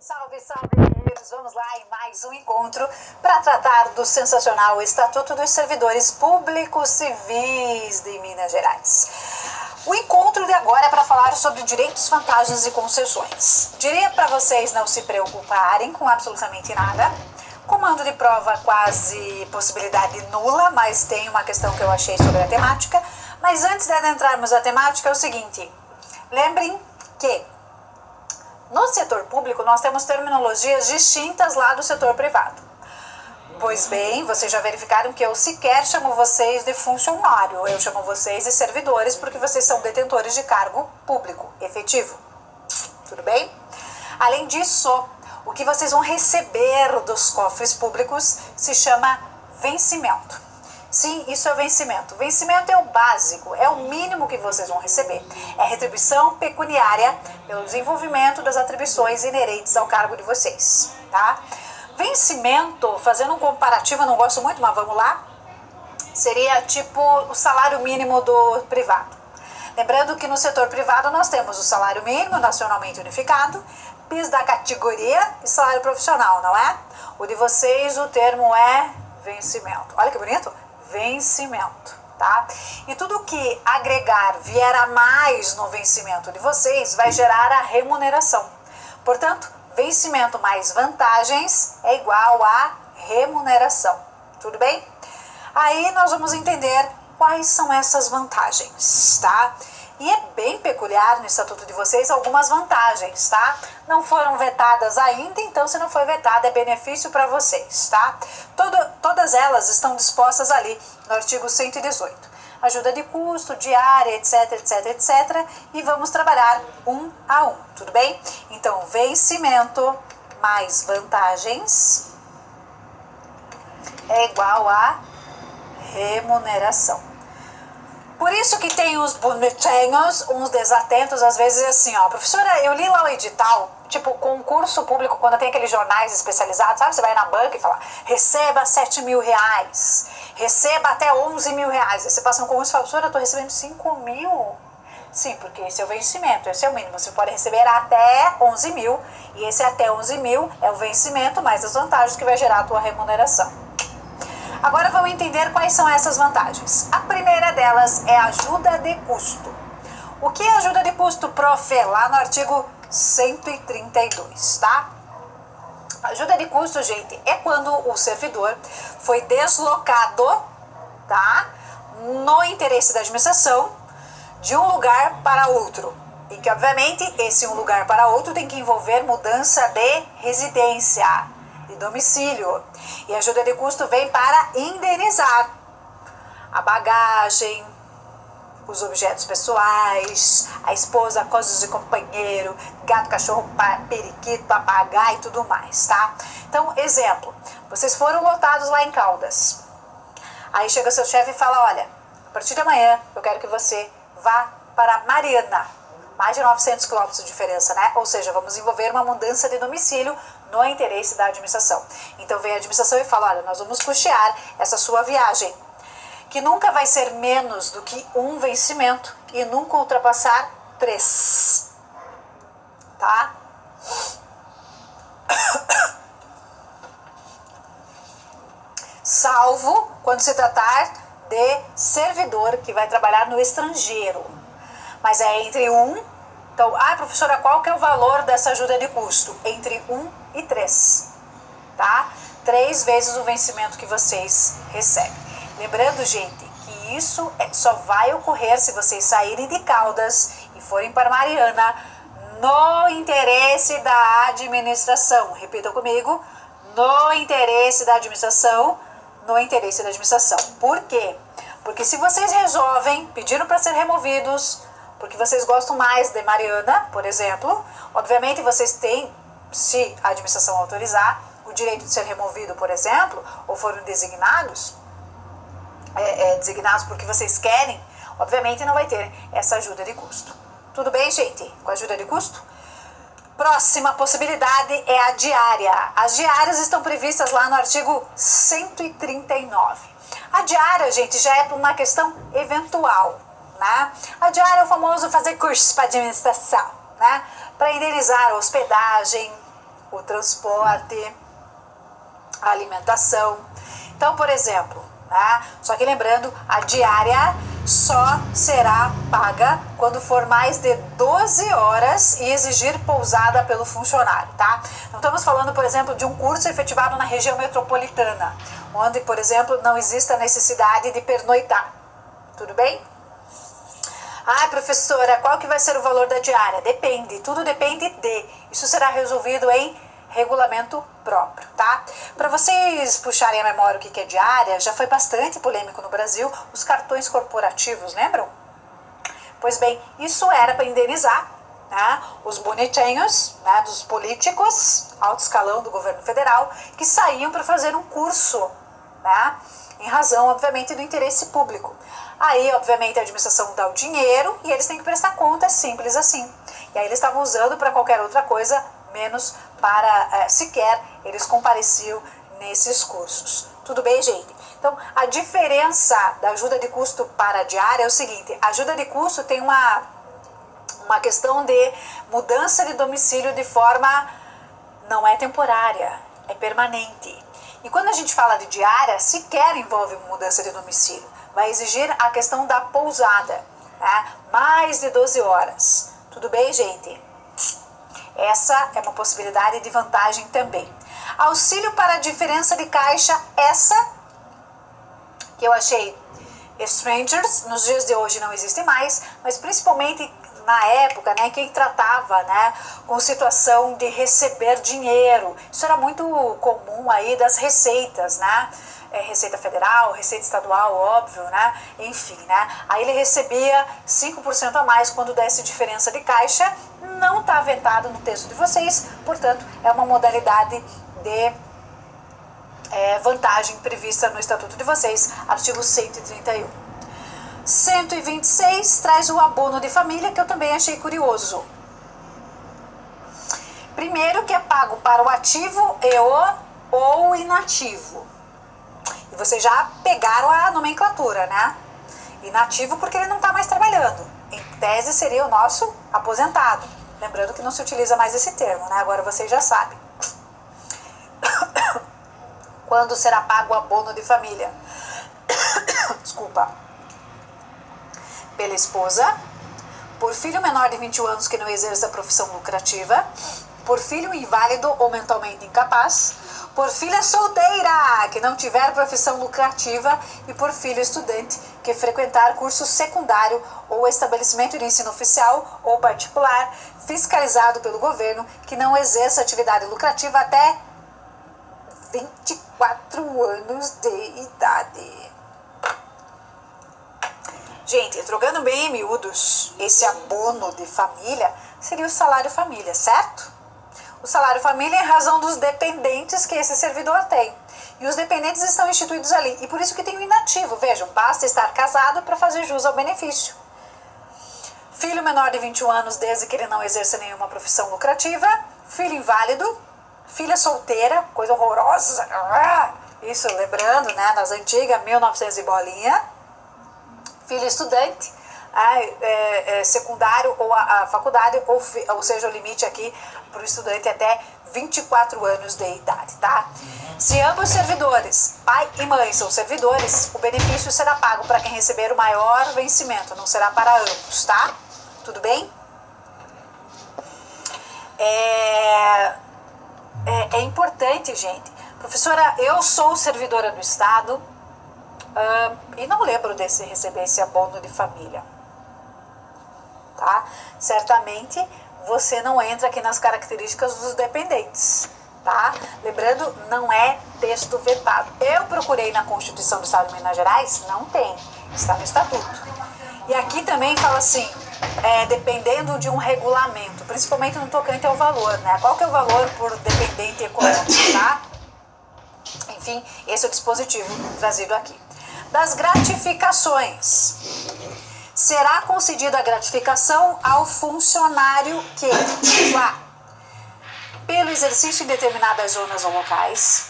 Salve, salve, guerreiros! Vamos lá em mais um encontro para tratar do sensacional Estatuto dos Servidores Públicos Civis de Minas Gerais. O encontro de agora é para falar sobre direitos, vantagens e concessões. Diria para vocês não se preocuparem com absolutamente nada. Comando de prova quase possibilidade nula, mas tem uma questão que eu achei sobre a temática. Mas antes de adentrarmos a temática é o seguinte, lembrem que no setor público nós temos terminologias distintas lá do setor privado. Pois bem, vocês já verificaram que eu sequer chamo vocês de funcionário, eu chamo vocês de servidores porque vocês são detentores de cargo público efetivo. Tudo bem? Além disso, o que vocês vão receber dos cofres públicos se chama vencimento. Sim, isso é vencimento. Vencimento é o básico, é o mínimo que vocês vão receber. É retribuição pecuniária pelo desenvolvimento das atribuições inerentes ao cargo de vocês, tá? Vencimento, fazendo um comparativo, eu não gosto muito, mas vamos lá, seria tipo o salário mínimo do privado. Lembrando que no setor privado nós temos o salário mínimo nacionalmente unificado, PIS da categoria e salário profissional, não é? O de vocês, o termo é vencimento. Olha que bonito! Vencimento, tá? E tudo que agregar vier a mais no vencimento de vocês vai gerar a remuneração. Portanto, vencimento mais vantagens é igual a remuneração. Tudo bem? Aí nós vamos entender quais são essas vantagens, tá? E é bem peculiar no estatuto de vocês algumas vantagens, tá? Não foram vetadas ainda, então se não foi vetada é benefício para vocês, tá? Todas elas estão dispostas ali no artigo 118. Ajuda de custo, diária, etc, etc, etc. E vamos trabalhar um a um, tudo bem? Então, vencimento mais vantagens é igual a remuneração. Por isso que tem os bonitinhos, uns desatentos, às vezes assim, ó, professora, eu li lá o edital, tipo, concurso público, quando tem aqueles jornais especializados, sabe, você vai na banca e fala, receba 7 mil reais, receba até 11 mil reais, aí você passa no concurso e fala, professora, eu tô recebendo 5 mil, sim, porque esse é o vencimento, esse é o mínimo, você pode receber até 11 mil, e esse até 11 mil é o vencimento, mais as vantagens que vai gerar a tua remuneração. Agora vamos entender quais são essas vantagens. A primeira delas é ajuda de custo. O que é ajuda de custo, prof? Lá no artigo 132, tá? Ajuda de custo, gente, é quando o servidor foi deslocado, tá? No interesse da administração, de um lugar para outro. E que, obviamente, esse um lugar para outro tem que envolver mudança de residência, de domicílio. E a ajuda de custo vem para indenizar a bagagem, os objetos pessoais, a esposa, coisas de companheiro, gato, cachorro, periquito, papagaio e tudo mais, tá? Então, exemplo, vocês foram lotados lá em Caldas. Aí chega seu chefe e fala, olha, a partir de amanhã eu quero que você vá para Mariana. Mais de 900 quilômetros de diferença, né? Ou seja, vamos envolver uma mudança de domicílio no interesse da administração. Então vem a administração e fala, olha, nós vamos custear essa sua viagem, que nunca vai ser menos do que um vencimento e nunca ultrapassar 3. Tá? Salvo quando se tratar de servidor que vai trabalhar no estrangeiro. Mas é entre 1, então, professora, qual que é o valor dessa ajuda de custo? Entre 1 e 3, tá? 3 vezes o vencimento que vocês recebem. Lembrando, gente, que isso só vai ocorrer se vocês saírem de Caldas e forem para Mariana no interesse da administração. Repitam comigo, no interesse da administração, no interesse da administração. Por quê? Porque se vocês resolvem, pediram para ser removidos, porque vocês gostam mais de Mariana, por exemplo, obviamente vocês têm, se a administração autorizar, o direito de ser removido, por exemplo, ou foram designados, designados porque vocês querem, obviamente não vai ter essa ajuda de custo. Tudo bem, gente? Com a ajuda de custo? Próxima possibilidade é a diária. As diárias estão previstas lá no artigo 139. A diária, gente, já é por uma questão eventual, né? A diária é o famoso fazer curso para administração, né? Para indenizar a hospedagem, o transporte, a alimentação. Então, por exemplo, né, só que lembrando, a diária só será paga quando for mais de 12 horas e exigir pousada pelo funcionário, tá? Não estamos falando, por exemplo, de um curso efetivado na região metropolitana, onde, por exemplo, não existe a necessidade de pernoitar. Tudo bem? Ah, professora, qual que vai ser o valor da diária? Depende, tudo depende de. Isso será resolvido em regulamento próprio, tá? Para vocês puxarem a memória o que é diária, já foi bastante polêmico no Brasil os cartões corporativos, lembram? Pois bem, isso era para indenizar, né, os bonitinhos, né, dos políticos, alto escalão do governo federal, que saíam para fazer um curso, né, em razão, obviamente, do interesse público. Aí, obviamente, a administração dá o dinheiro e eles têm que prestar conta, simples assim. E aí eles estavam usando para qualquer outra coisa, menos para sequer eles compareciam nesses cursos. Tudo bem, gente? Então, a diferença da ajuda de custo para a diária é o seguinte: a ajuda de custo tem uma questão de mudança de domicílio de forma, não é temporária, é permanente. E quando a gente fala de diária, sequer envolve mudança de domicílio. Vai exigir a questão da pousada, né? Mais de 12 horas. Tudo bem, gente? Essa é uma possibilidade de vantagem também. Auxílio para a diferença de caixa, essa que eu achei strangers, nos dias de hoje não existe mais, mas principalmente na época, né, quem tratava, né, com situação de receber dinheiro. Isso era muito comum aí das receitas, né? Receita Federal, Receita Estadual, óbvio, né? Enfim, né? Aí ele recebia 5% a mais quando desse diferença de caixa. Não está vetado no texto de vocês, portanto, é uma modalidade de vantagem prevista no Estatuto de vocês, artigo 131. 126 traz o abono de família, que eu também achei curioso. Primeiro, que é pago para o ativo ou inativo. E vocês já pegaram a nomenclatura, né? Inativo porque ele não está mais trabalhando. Em tese seria o nosso aposentado. Lembrando que não se utiliza mais esse termo, né? Agora vocês já sabem. Quando será pago o abono de família? Desculpa. Pela esposa, por filho menor de 21 anos que não exerça profissão lucrativa, por filho inválido ou mentalmente incapaz, por filha solteira que não tiver profissão lucrativa e por filho estudante que frequentar curso secundário ou estabelecimento de ensino oficial ou particular fiscalizado pelo governo que não exerça atividade lucrativa até 24 anos de idade. Gente, trocando bem em miúdos, esse abono de família seria o salário família, certo? O salário família é em razão dos dependentes que esse servidor tem. E os dependentes estão instituídos ali. E por isso que tem o inativo. Vejam, basta estar casado para fazer jus ao benefício. Filho menor de 21 anos, desde que ele não exerça nenhuma profissão lucrativa. Filho inválido. Filha solteira, coisa horrorosa. Isso, lembrando, né, nas antigas, 1900 e bolinha. Filho estudante. Secundário ou a faculdade, ou seja, o limite aqui para o estudante até 24 anos de idade, tá? Se ambos servidores, pai e mãe, são servidores, o benefício será pago para quem receber o maior vencimento, não será para ambos, tá? Tudo bem? É importante, gente. Professora, eu sou servidora do Estado e não lembro de receber esse abono de família. Tá? Certamente você não entra aqui nas características dos dependentes, tá? Lembrando, não é texto vetado. Eu procurei na Constituição do Estado de Minas Gerais, não tem, está no Estatuto. E aqui também fala assim, dependendo de um regulamento, principalmente no tocante ao valor, né? Qual que é o valor por dependente econômico, tá? Enfim, esse é o dispositivo trazido aqui. Das gratificações. Será concedida a gratificação ao funcionário que, pelo exercício em determinadas zonas ou locais,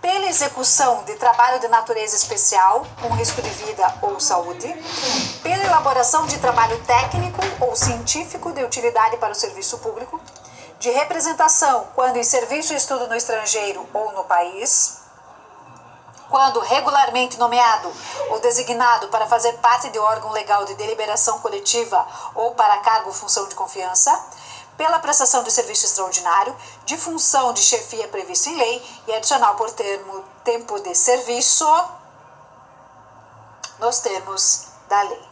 pela execução de trabalho de natureza especial, com risco de vida ou saúde, pela elaboração de trabalho técnico ou científico de utilidade para o serviço público, de representação quando em serviço e estudo no estrangeiro ou no país, quando regularmente nomeado ou designado para fazer parte de órgão legal de deliberação coletiva ou para cargo ou função de confiança, pela prestação de serviço extraordinário, de função de chefia prevista em lei e adicional por tempo de serviço nos termos da lei,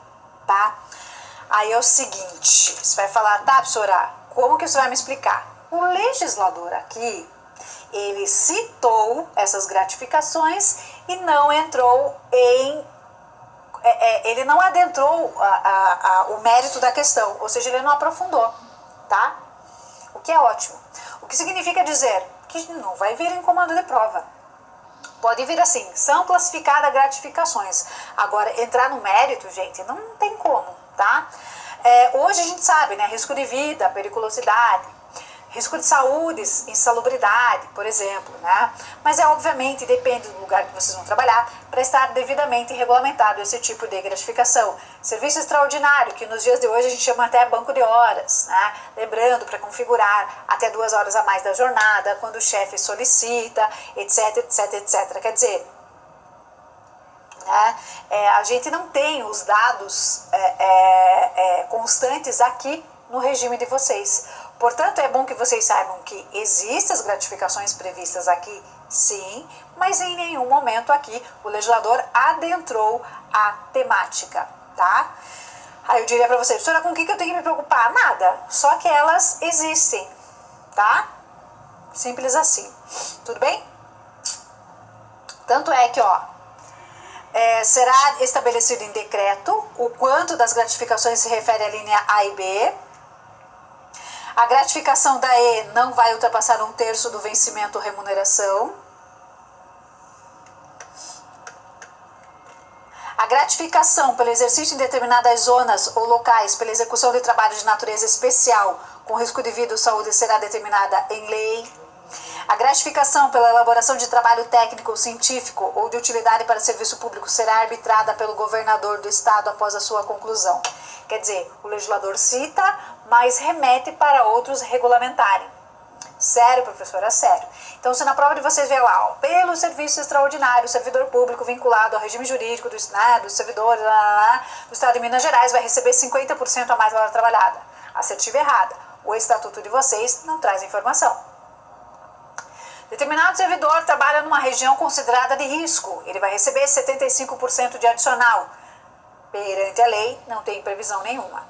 tá? Aí é o seguinte, você vai falar, tá, professora, como que você vai me explicar? O legislador aqui, ele citou essas gratificações e não entrou ele não adentrou o mérito da questão, ou seja, ele não aprofundou, tá? O que é ótimo. O que significa dizer que não vai vir em comando de prova. Pode vir assim, são classificadas gratificações. Agora, entrar no mérito, gente, não tem como, tá? Hoje a gente sabe, né, risco de vida, periculosidade, risco de saúde, insalubridade, por exemplo, né? Mas obviamente, depende do lugar que vocês vão trabalhar, para estar devidamente regulamentado esse tipo de gratificação. Serviço extraordinário, que nos dias de hoje a gente chama até banco de horas, né? Lembrando, para configurar até 2 horas a mais da jornada, quando o chefe solicita, etc, etc, etc. Quer dizer, né, a gente não tem os dados constantes aqui no regime de vocês. Portanto, é bom que vocês saibam que existem as gratificações previstas aqui, sim, mas em nenhum momento aqui o legislador adentrou a temática, tá? Aí eu diria para vocês, professora, com o que eu tenho que me preocupar? Nada, só que elas existem, tá? Simples assim, tudo bem? Tanto é que, será estabelecido em decreto o quanto das gratificações se refere à linha A e B. A gratificação da E não vai ultrapassar 1/3 do vencimento ou remuneração. A gratificação pelo exercício em determinadas zonas ou locais pela execução de trabalho de natureza especial com risco de vida ou saúde será determinada em lei. A gratificação pela elaboração de trabalho técnico ou científico ou de utilidade para serviço público será arbitrada pelo governador do estado após a sua conclusão. Quer dizer, o legislador cita, mas remete para outros regulamentarem. Sério, professora, sério. Então, se na prova de vocês ver lá, pelo serviço extraordinário, servidor público vinculado ao regime jurídico dos servidores do Estado de Minas Gerais vai receber 50% a mais da hora trabalhada. Assertiva errada. O estatuto de vocês não traz informação. Determinado servidor trabalha numa região considerada de risco. Ele vai receber 75% de adicional. Perante a lei, não tem previsão nenhuma.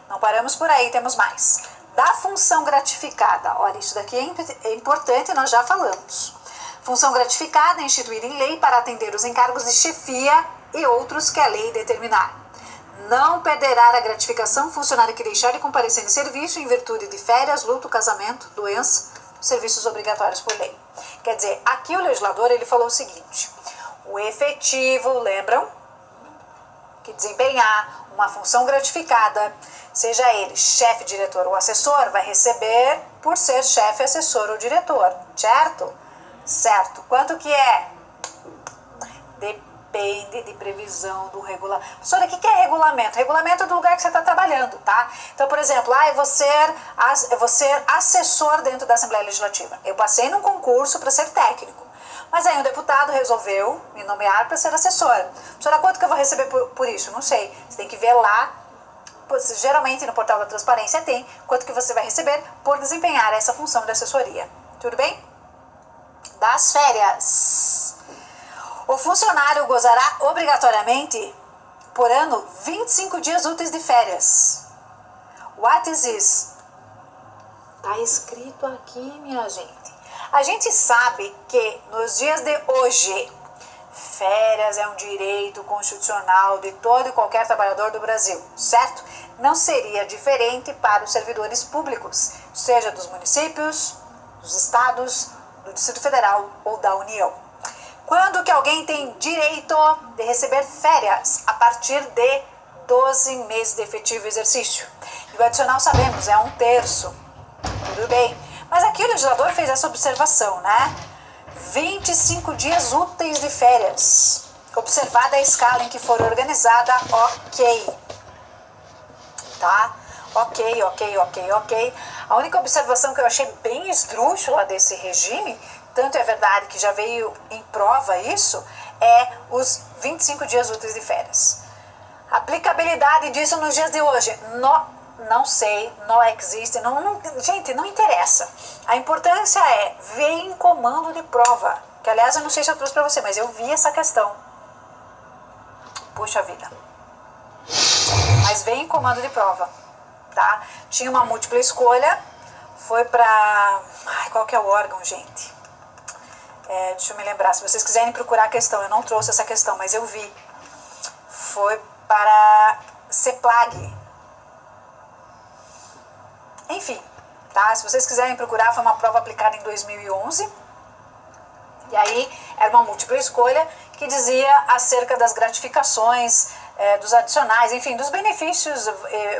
Não paramos por aí, temos mais. Da função gratificada. Olha, isso daqui é importante, nós já falamos. Função gratificada é instituída em lei para atender os encargos de chefia e outros que a lei determinar. Não perderá a gratificação funcionário que deixar de comparecer em serviço em virtude de férias, luto, casamento, doença, serviços obrigatórios por lei. Quer dizer, aqui o legislador ele falou o seguinte, o efetivo, lembram, que desempenhar uma função gratificada, seja ele chefe, diretor ou assessor, vai receber por ser chefe, assessor ou diretor, certo? Certo. Quanto que é? Depende de previsão do regulamento. Professora, o que é regulamento? Regulamento é do lugar que você está trabalhando, tá? Então, por exemplo, eu vou ser assessor dentro da Assembleia Legislativa. Eu passei num concurso para ser técnico. Mas aí um deputado resolveu me nomear para ser assessora. Professora, quanto que eu vou receber por isso? Não sei. Você tem que ver lá, geralmente no portal da transparência tem, quanto que você vai receber por desempenhar essa função de assessoria. Tudo bem? Das férias. O funcionário gozará obrigatoriamente, por ano, 25 dias úteis de férias. What is this? Está escrito aqui, minha gente. A gente sabe que nos dias de hoje, férias é um direito constitucional de todo e qualquer trabalhador do Brasil, certo? Não seria diferente para os servidores públicos, seja dos municípios, dos estados, do Distrito Federal ou da União. Quando que alguém tem direito de receber férias? A partir de 12 meses de efetivo exercício. E o adicional, sabemos, é 1/3. Tudo bem. Mas aqui o legislador fez essa observação, né? 25 dias úteis de férias. Observada a escala em que for organizada, ok. Tá? Ok. A única observação que eu achei bem esdrúxula desse regime, tanto é verdade que já veio em prova isso, é os 25 dias úteis de férias. A aplicabilidade disso nos dias de hoje, não sei, não existe, gente, não interessa. A importância é ver em comando de prova, que aliás eu não sei se eu trouxe para você, mas eu vi essa questão. Puxa vida. Mas veio em comando de prova, tá? Tinha uma múltipla escolha, foi para... qual que é o órgão, gente? Deixa eu me lembrar, se vocês quiserem procurar a questão, eu não trouxe essa questão, mas eu vi. Foi para CEPLAG. Enfim, tá? Se vocês quiserem procurar, foi uma prova aplicada em 2011. E aí era uma múltipla escolha que dizia acerca das gratificações, dos adicionais, enfim, dos benefícios,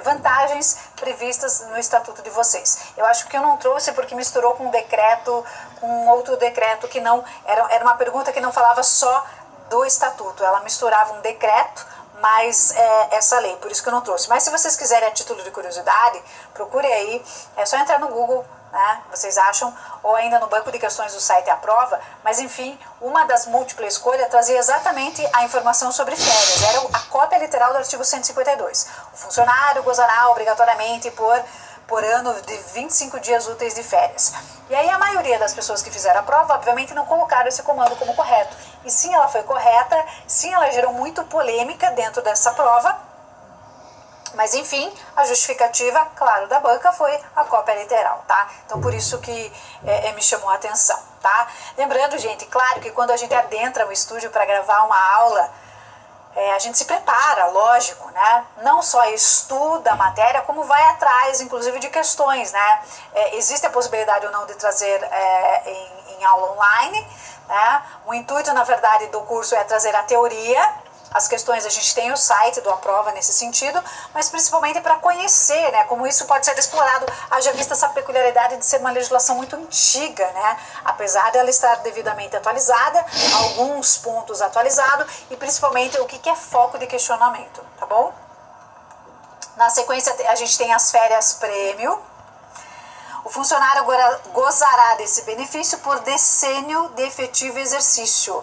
vantagens previstas no estatuto de vocês. Eu acho que eu não trouxe porque misturou com um decreto, com outro decreto que não... Era uma pergunta que não falava só do estatuto, ela misturava um decreto mais essa lei, por isso que eu não trouxe. Mas se vocês quiserem a título de curiosidade, procure aí, é só entrar no Google, né, vocês acham, ou ainda no banco de questões do site A Prova, mas enfim, uma das múltiplas escolhas trazia exatamente a informação sobre férias, era a cópia literal do artigo 152. O funcionário gozará obrigatoriamente por ano de 25 dias úteis de férias. E aí a maioria das pessoas que fizeram a prova, obviamente, não colocaram esse comando como correto. E sim, ela foi correta, sim, ela gerou muito polêmica dentro dessa prova, mas enfim, a justificativa, claro, da banca foi a cópia literal, tá? Então por isso que me chamou a atenção, tá? Lembrando, gente, claro que quando a gente adentra o estúdio para gravar uma aula, a gente se prepara, lógico, né? Não só estuda a matéria, como vai atrás, inclusive, de questões, né? Existe a possibilidade ou não de trazer em aula online, né? O intuito, na verdade, do curso é trazer a teoria. As questões, a gente tem o site do A Prova nesse sentido, mas principalmente para conhecer, né, como isso pode ser explorado, haja vista essa peculiaridade de ser uma legislação muito antiga, né, apesar dela estar devidamente atualizada, alguns pontos atualizados e principalmente o que é foco de questionamento, tá bom? Na sequência, a gente tem as férias prêmio. O funcionário agora gozará desse benefício por decênio de efetivo exercício,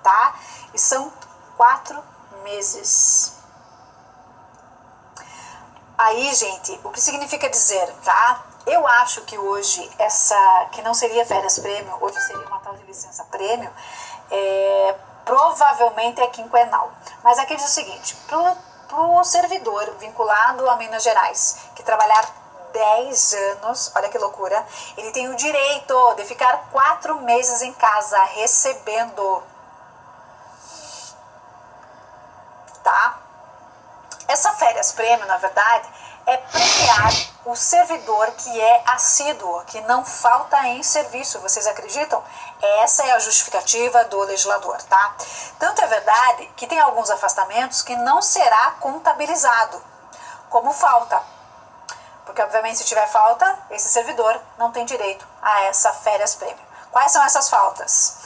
tá? E são 4 meses. Aí, gente, o que significa dizer, tá? Eu acho que hoje que não seria férias prêmio, hoje seria uma tal de licença prêmio, provavelmente é quinquenal. Mas aqui diz o seguinte, pro servidor vinculado a Minas Gerais, que trabalhar 10 anos, olha que loucura, ele tem o direito de ficar 4 meses em casa recebendo, tá? Essa férias prêmio, na verdade, é premiar o servidor que é assíduo, que não falta em serviço. Vocês acreditam? Essa é a justificativa do legislador, tá? Tanto é verdade que tem alguns afastamentos que não será contabilizado como falta. Porque, obviamente, se tiver falta, esse servidor não tem direito a essa férias prêmio. Quais são essas faltas?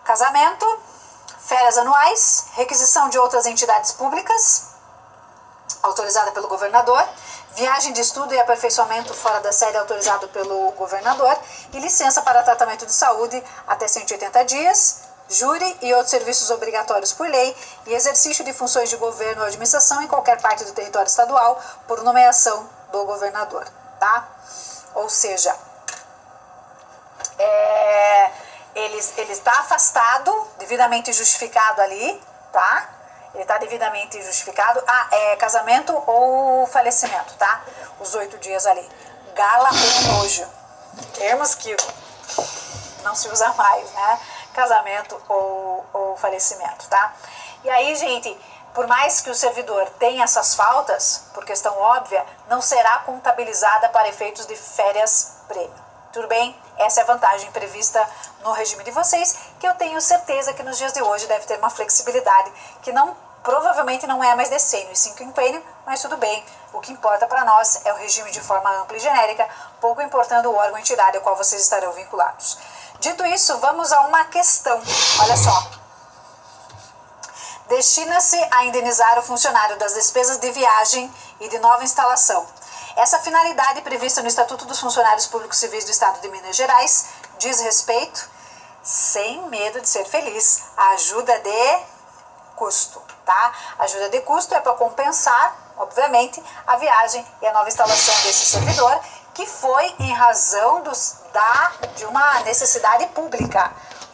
Casamento, férias anuais, requisição de outras entidades públicas, autorizada pelo governador, viagem de estudo e aperfeiçoamento fora da sede autorizado pelo governador e licença para tratamento de saúde até 180 dias, júri e outros serviços obrigatórios por lei e exercício de funções de governo ou administração em qualquer parte do território estadual por nomeação do governador, tá? Ou seja, ele está afastado, devidamente justificado ali, tá? Ele está devidamente justificado. Casamento ou falecimento, tá? Os 8 dias ali. Gala ou nojo. Termos que não se usa mais, né? Casamento ou falecimento, tá? E aí, gente, por mais que o servidor tenha essas faltas, por questão óbvia, não será contabilizada para efeitos de férias prêmio. Tudo bem? Essa é a vantagem prevista no regime de vocês, que eu tenho certeza que nos dias de hoje deve ter uma flexibilidade, que provavelmente não é mais decênio e sim quinquênio, mas tudo bem. O que importa para nós é o regime de forma ampla e genérica, pouco importando o órgão ou entidade ao qual vocês estarão vinculados. Dito isso, vamos a uma questão. Olha só. Destina-se a indenizar o funcionário das despesas de viagem e de nova instalação, Essa finalidade prevista no Estatuto dos Funcionários Públicos Civis do Estado de Minas Gerais diz respeito, sem medo de ser feliz, à ajuda de custo, tá? Ajuda de custo é para compensar, obviamente, a viagem e a nova instalação desse servidor, que foi em razão de uma necessidade pública,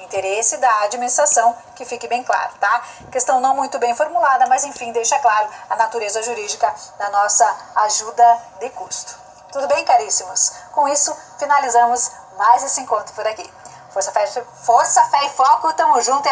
interesse da administração, que fique bem claro, tá? Questão não muito bem formulada, mas enfim, deixa claro a natureza jurídica da nossa ajuda de custo. Tudo bem, caríssimos? Com isso, finalizamos mais esse encontro por aqui. Força, fé e foco, tamo junto e